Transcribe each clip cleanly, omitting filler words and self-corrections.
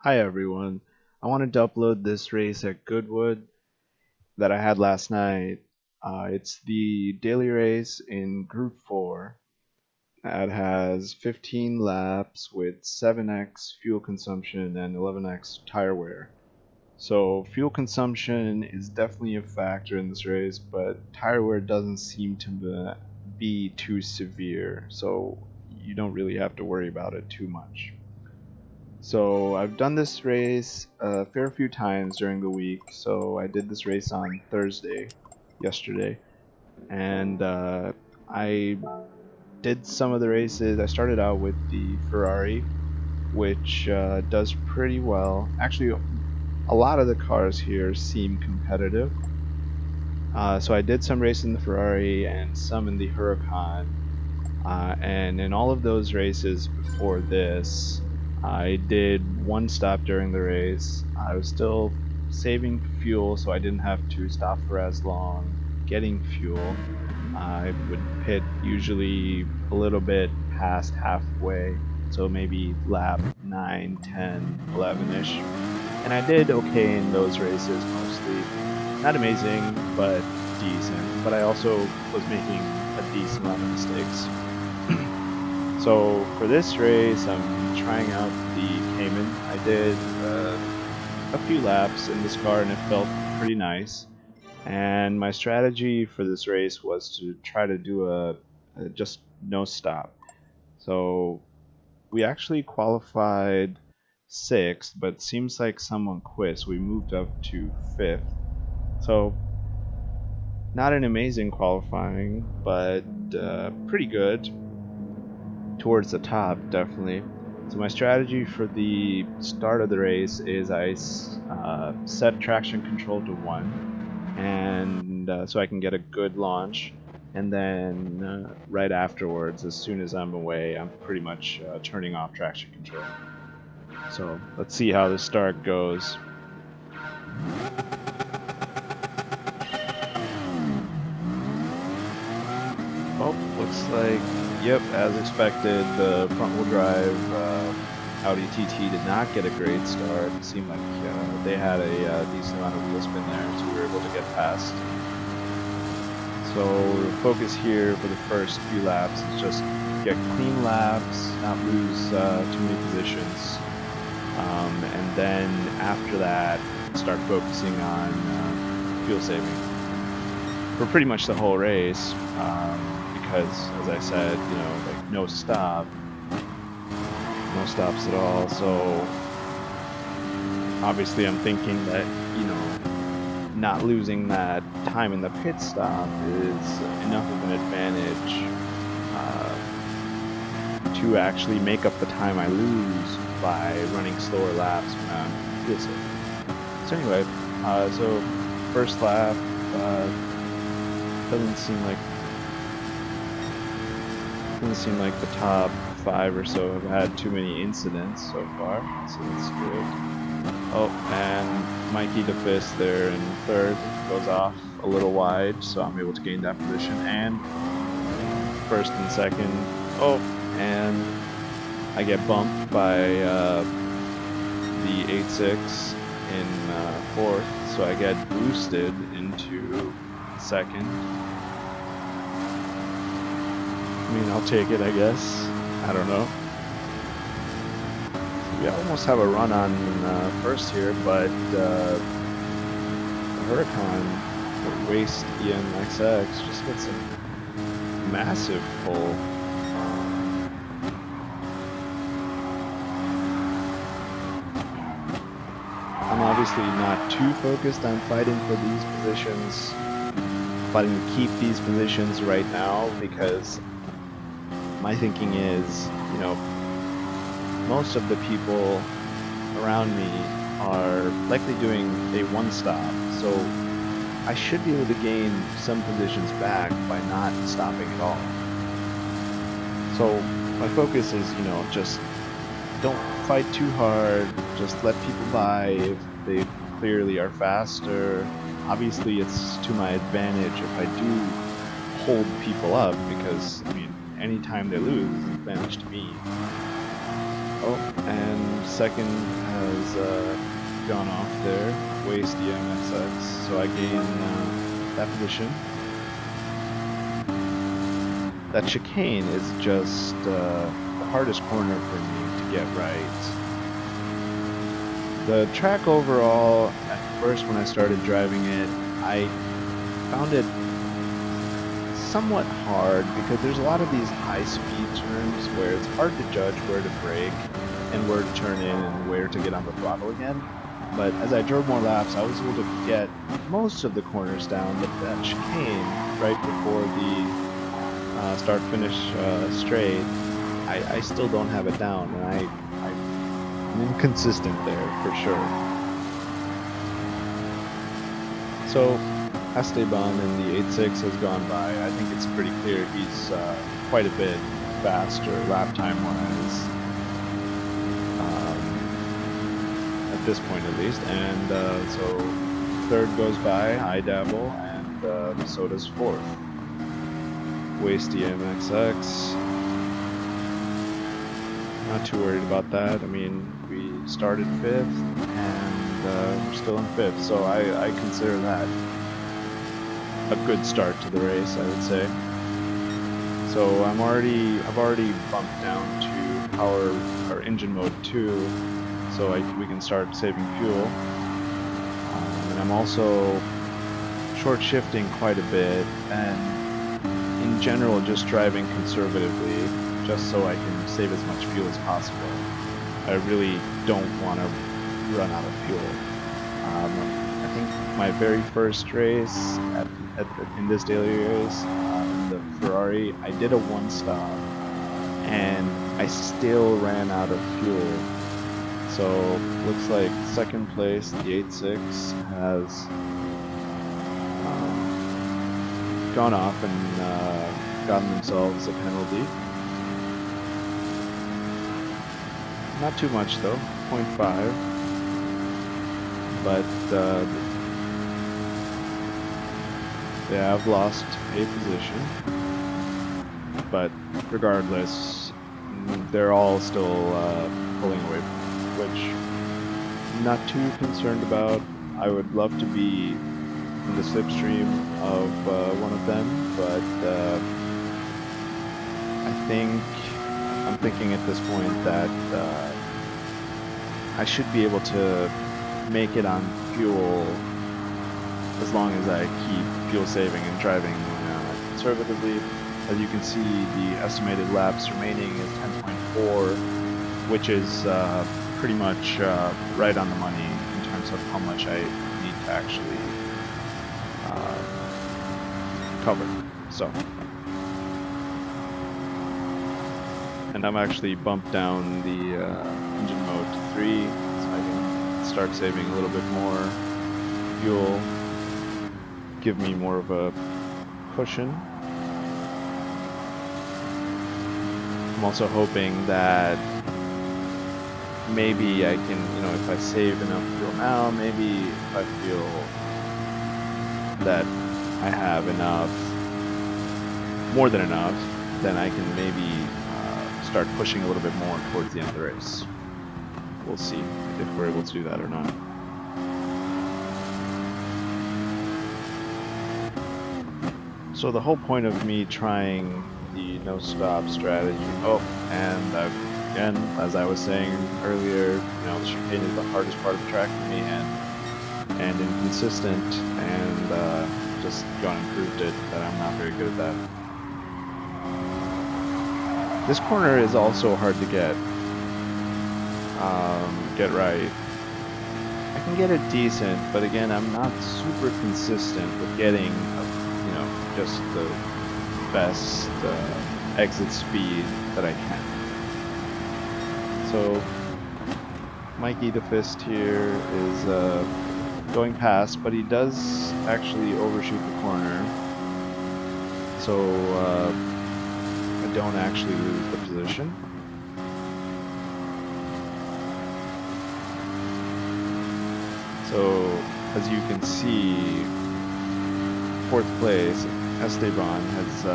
Hi everyone. I wanted to upload this race at Goodwood that I had last night. It's the daily race in Group 4. It has 15 laps with 7x fuel consumption and 11x tire wear. So fuel consumption is definitely a factor in this race, but tire wear doesn't seem to be too severe, so you don't really have to worry about it too much. So I've done this race a fair few times during the week. So I did this race on Thursday, yesterday, and I did some of the races. I started out with the Ferrari, which does pretty well. Actually, a lot of the cars here seem competitive. So I did some races in the Ferrari and some in the Huracan. And in all of those races before this, I did one stop during the race. I was still saving fuel, so I didn't have to stop for as long getting fuel. I would pit usually a little bit past halfway, so maybe lap 9, 10, 11-ish. And I did okay in those races mostly. Not amazing, but decent. But I also was making a decent amount of mistakes. So for this race, I'm trying out the Cayman. I did a few laps in this car and it felt pretty nice. And my strategy for this race was to try to do a just no stop. So we actually qualified 6th, but it seems like someone quit, so we moved up to 5th. So not an amazing qualifying, but pretty good. Towards the top, definitely. So my strategy for the start of the race is I set traction control to 1, and so I can get a good launch. And then right afterwards, as soon as I'm away, I'm pretty much turning off traction control. So let's see how the start goes. Oh, looks like, yep, as expected, the front-wheel drive Audi TT did not get a great start. It seemed like they had a decent amount of wheel spin there, so we were able to get past. So the focus here for the first few laps is just get clean laps, not lose too many positions, and then after that, start focusing on fuel saving for pretty much the whole race. Because, as I said, like no stops at all. So obviously, I'm thinking that not losing that time in the pit stop is enough of an advantage to actually make up the time I lose by running slower laps when I'm fuel saving. So anyway, so first lap doesn't seem like the top 5 or so have had too many incidents so far, so that's good. Oh, and Mikey DeFist there in 3rd goes off a little wide, so I'm able to gain that position, and 1st and 2nd. Oh, and I get bumped by the 8.6 in 4th, so I get boosted into 2nd. I mean, I'll take it, I guess. I don't know. We almost have a run on 1st here, but the Huracan Waste ENXX just gets a massive pull. I'm obviously not too focused on fighting for these positions, fighting to keep these positions right now, because my thinking is, most of the people around me are likely doing a 1 stop, so I should be able to gain some positions back by not stopping at all. So my focus is, just don't fight too hard, just let people by if they clearly are faster. Obviously it's to my advantage if I do hold people up, because, anytime they lose, it's an advantage to me. Oh, and second has gone off there. Waste EMXX, so I gain that position. That chicane is just the hardest corner for me to get right. The track overall, at first when I started driving it, I found it somewhat hard because there's a lot of these high-speed turns where it's hard to judge where to brake and where to turn in and where to get on the throttle again. But as I drove more laps, I was able to get most of the corners down, but that chicane right before the start-finish straight, I still don't have it down, and I'm inconsistent there for sure. So Esteban in the 8.6 has gone by. I think it's pretty clear he's quite a bit faster lap time wise, at this point at least. And so third goes by, I dabble, and so does fourth. Waste EMXX. Not too worried about that. I mean, we started fifth, and we're still in fifth, so I consider that a good start to the race, I would say. So I've already bumped down to power or engine mode 2, so we can start saving fuel. And I'm also short shifting quite a bit, and in general just driving conservatively, just so I can save as much fuel as possible. I really don't want to run out of fuel. I think my very first race in this daily race, the Ferrari, I did a one stop and I still ran out of fuel. So looks like second place, the 8.6, has gone off and gotten themselves a penalty. Not too much though, 0.5. But they have lost a position. But regardless, they're all still pulling away, which I'm not too concerned about. I would love to be in the slipstream of one of them, but I'm thinking at this point that I should be able to make it on fuel as long as I keep fuel saving and driving conservatively. As you can see, the estimated laps remaining is 10.4, which is pretty much right on the money in terms of how much I need to actually cover. So, and I'm actually bumped down the engine mode to 3, so I can start saving a little bit more fuel, give me more of a cushion. I'm also hoping that maybe I can, if I save enough fuel now, maybe if I feel that I have enough, more than enough, then I can maybe start pushing a little bit more towards the end of the race. We'll see if we're able to do that or not. So the whole point of me trying the no-stop strategy, and again, as I was saying earlier, the chicane is the hardest part of the track for me, and inconsistent, and just gone and proved it that I'm not very good at that. This corner is also hard to get right. I can get it decent, but again, I'm not super consistent with getting, just the best exit speed that I can. So Mikey the Fist here is going past, but he does actually overshoot the corner, so I don't actually lose the position. So as you can see, fourth place, Esteban has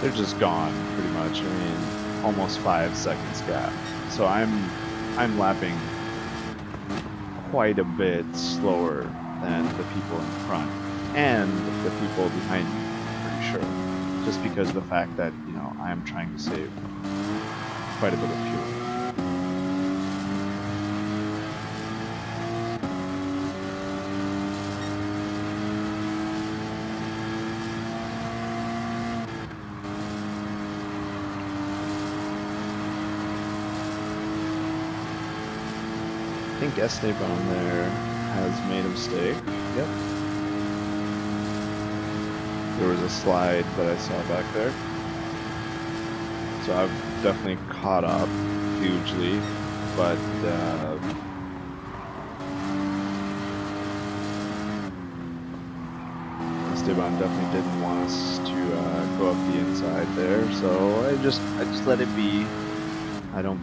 they're just gone pretty much. I mean, almost 5 seconds gap. So I'm lapping quite a bit slower than the people in front and the people behind me, I'm pretty sure. Just because of the fact that, you know, I'm trying to save quite a bit of fuel. I think Esteban there has made a mistake. Yep. There was a slide that I saw back there. So I've definitely caught up hugely, but Esteban definitely didn't want us to go up the inside there, so I just let it be. I don't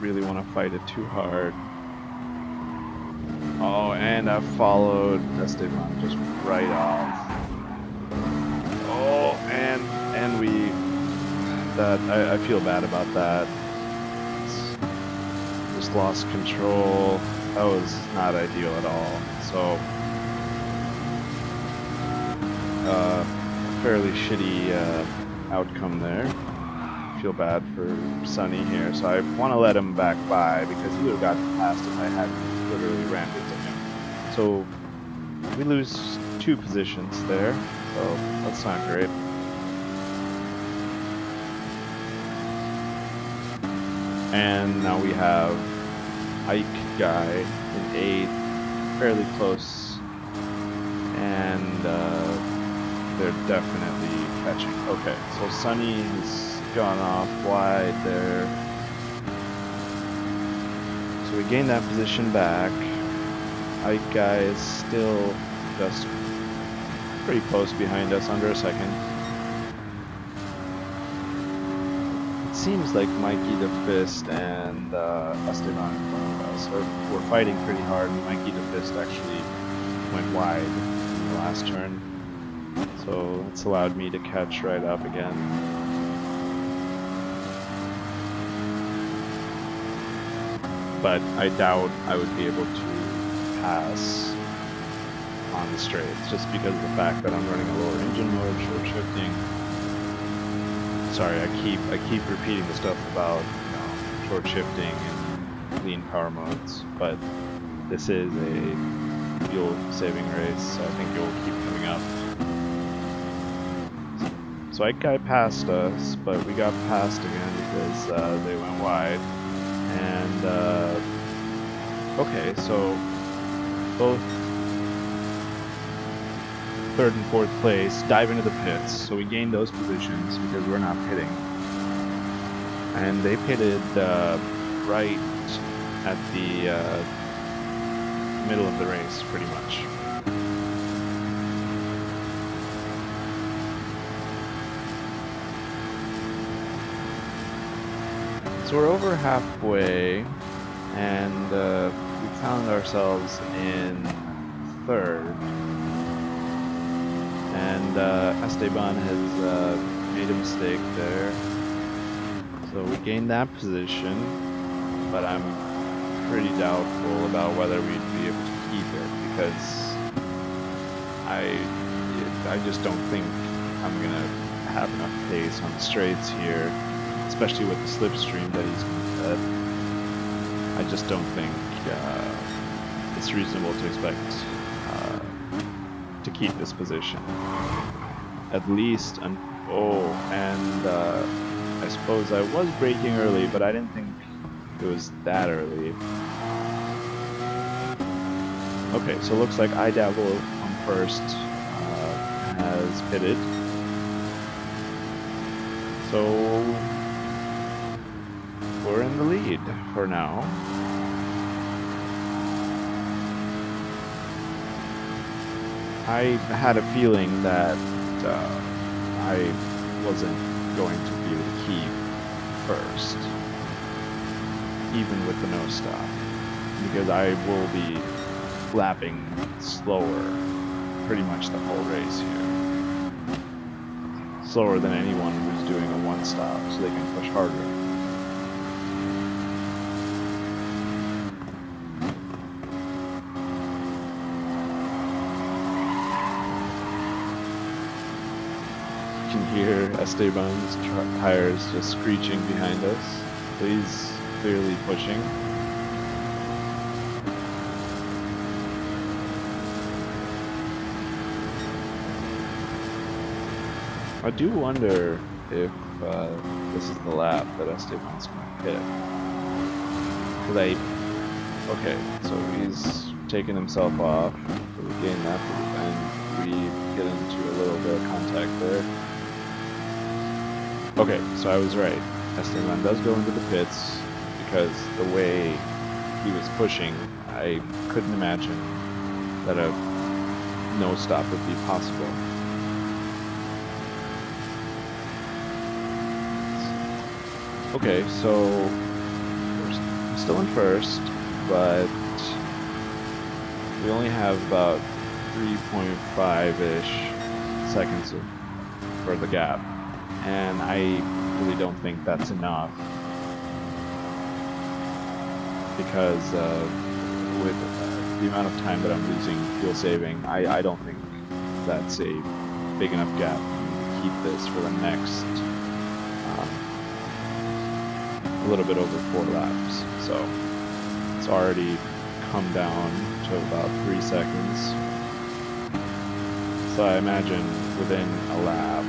really want to fight it too hard. Oh, and I followed Esteban just right off. Oh, and we that I feel bad about that. Just lost control. That was not ideal at all. So fairly shitty outcome there. Feel bad for Sonny here, so I want to let him back by because he would have gotten past if I hadn't literally rammed into him. So we lose 2 positions there, so that's not great. And now we have Ike guy in 8th, fairly close, and they're definitely catching. Okay, so Sonny's gone off wide there. So we gained that position back. Ike guy is still just pretty close behind us, under a second. It seems like Mikey the Fist and Esteban in front of us we're fighting pretty hard. Mikey the Fist actually went wide in the last turn, so it's allowed me to catch right up again. But I doubt I would be able to pass on the straights just because of the fact that I'm running a lower engine mode, short shifting. Sorry, I keep repeating the stuff about, you know, short shifting and lean power modes, but this is a fuel saving race, so I think it will keep coming up. So Ike guy passed us, but we got passed again because they went wide. And okay, so both 3rd and 4th place dive into the pits, so we gained those positions because we're not pitting. And they pitted right at the middle of the race, pretty much. So we're over halfway, and we found ourselves in 3rd. And Esteban has made a mistake there. So we gained that position, but I'm pretty doubtful about whether we'd be able to keep it because I just don't think I'm gonna have enough pace on the straights here, especially with the slipstream that he's going to set. I just don't think it's reasonable to expect to keep this position. At least, and I suppose I was braking early, but I didn't think it was that early. Okay, so it looks like iDabble on 1st has pitted. So we're in the lead for now. I had a feeling that I wasn't going to be able to keep 1st, even with the no stop, because I will be lapping slower pretty much the whole race here. slower than anyone who's doing a one stop, so they can push harder. You can hear Esteban's tires just screeching behind us. So he's clearly pushing. I do wonder if this is the lap that Esteban's going to hit. Okay, so he's taking himself off. So we gain that loop, and we get into a little bit of contact there. Okay, so I was right. Esteban does go into the pits because the way he was pushing, I couldn't imagine that a no stop would be possible. Okay, so we're still in first, but we only have about 3.5-ish seconds for the gap, and I really don't think that's enough because with the amount of time that I'm losing fuel saving, I don't think that's a big enough gap to keep this for the next a little bit over 4 laps. So it's already come down to about 3 seconds. So I imagine within a lap,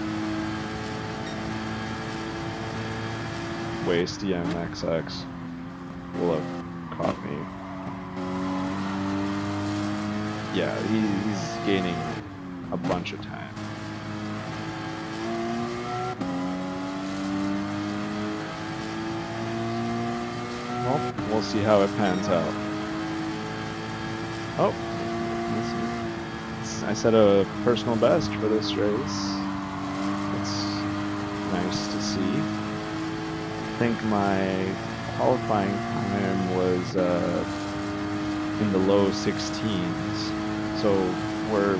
Waste EMXX will have caught me. Yeah, he's gaining a bunch of time. Well, we'll see how it pans out. Oh, I set a personal best for this race. It's nice to see. I think my qualifying time was in the low 16s. So we're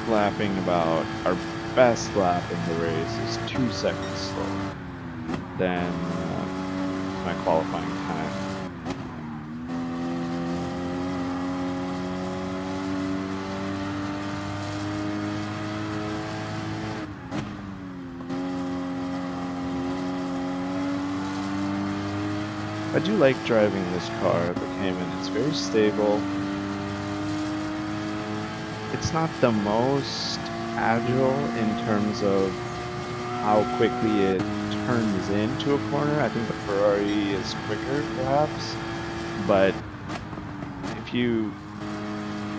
lapping about, our best lap in the race is 2 seconds slower than my qualifying time. I do like driving this car, the Cayman. It's very stable. It's not the most agile in terms of how quickly it turns into a corner. I think the Ferrari is quicker, perhaps. But if you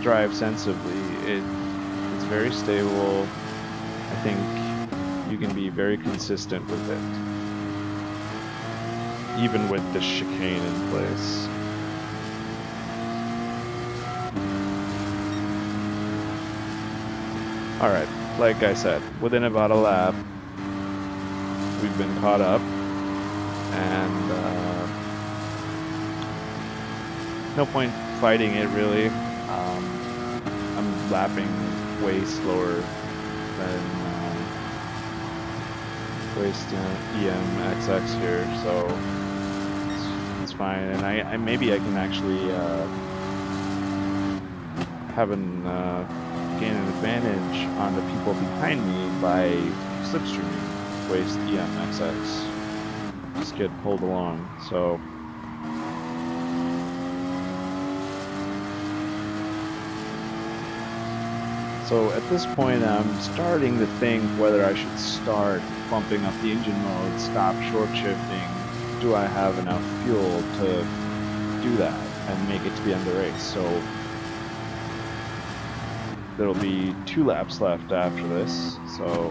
drive sensibly, it's very stable. I think you can be very consistent with it, even with the chicane in place. Alright, like I said, within about a lap, we've been caught up, and no point fighting it really. I'm lapping way slower than Waste EMXX here, so it's fine. And I maybe I can actually gain an advantage on the people behind me by slipstreaming Waste EMXX. Just get pulled along. So at this point, I'm starting to think whether I should start bumping up the engine mode, stop short shifting. Do I have enough fuel to do that and make it to the end of the race? So there'll be 2 laps left after this, so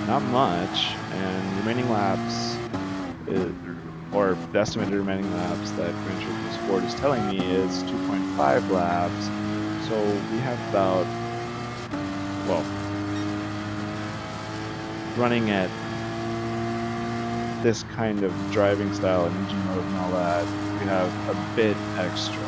not much. And remaining laps, or the estimated remaining laps that Grand Turismo Sport is telling me is 2.5 laps. So we have about, well, running at this kind of driving style and engine mode and all that, we have a bit extra.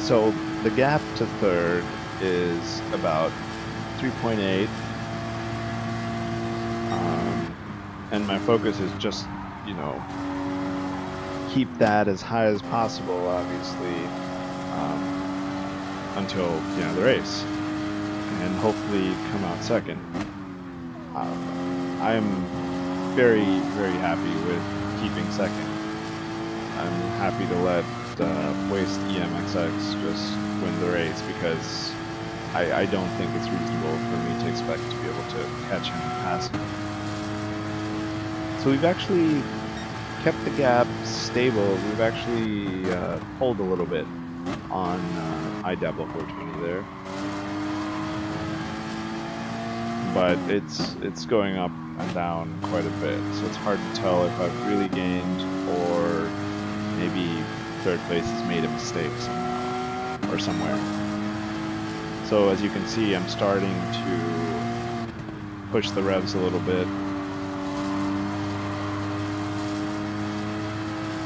So the gap to third is about 3.8, and my focus is just, you know, keep that as high as possible, obviously, until the race, and hopefully come out second. I'm very, very happy with keeping second. I'm happy to let Waste EMXX just win the race because I don't think it's reasonable for me to expect to be able to catch him and pass him. So we've actually kept the gap stable. We've actually pulled a little bit on iDabble 420 there, but it's going up and down quite a bit, so it's hard to tell if I've really gained or maybe third place has made a mistake somehow or somewhere. So as you can see, I'm starting to push the revs a little bit,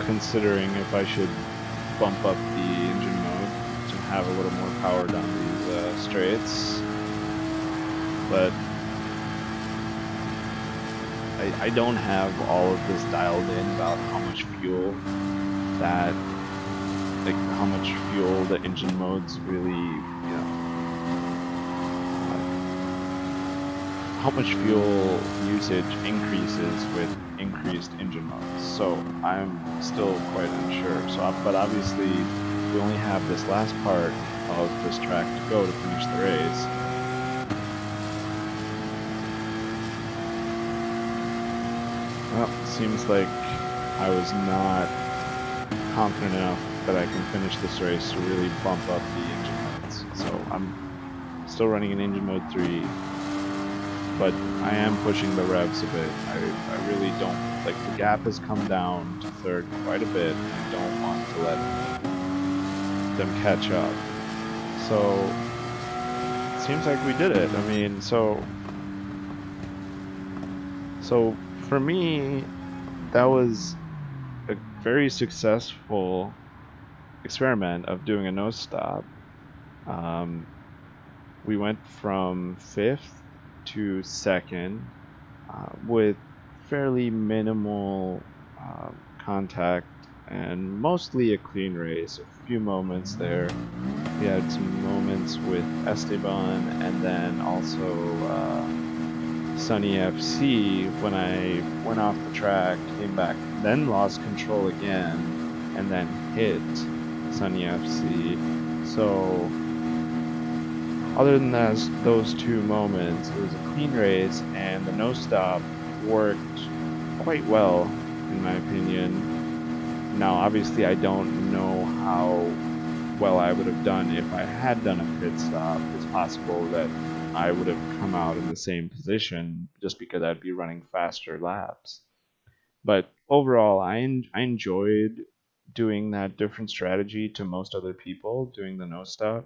considering if I should bump up the engine mode to have a little more power down these straights. But I don't have all of this dialed in about how much fuel how much fuel the engine modes really, how much fuel usage increases with increased engine modes. So I'm still quite unsure. But obviously we only have this last part of this track to go to finish the race. Well, it seems like I was not confident enough that I can finish this race to really bump up the engine modes. So I'm still running in engine mode 3, but I am pushing the revs a bit. I really don't, like, the gap has come down to third quite a bit, and I don't want to let them catch up. So it seems like we did it. I mean, so for me, that was a very successful experiment of doing a no stop. We went from 5th to 2nd with fairly minimal contact and mostly a clean race. A few moments there. We had some moments with Esteban and then also Sunny FC when I went off the track, came back, then lost control again, and then hit Sunny FC. So other than those two moments, it was a clean race, and the no stop worked quite well, in my opinion. Now, obviously, I don't know how well I would have done if I had done a pit stop. It's possible that I would have come out in the same position just because I'd be running faster laps. But overall, I enjoyed doing that different strategy to most other people, doing the no stop.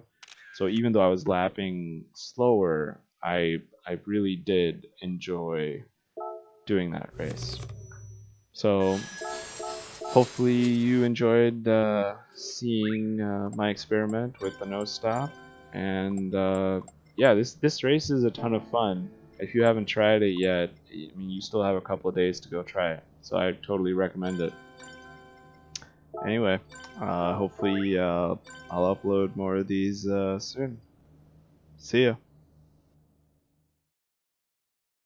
So even though I was lapping slower, I really did enjoy doing that race. So hopefully you enjoyed seeing my experiment with the no stop, and yeah, this race is a ton of fun. If you haven't tried it yet, I mean, you still have a couple of days to go try it, so I totally recommend it. Anyway, hopefully I'll upload more of these soon. See ya.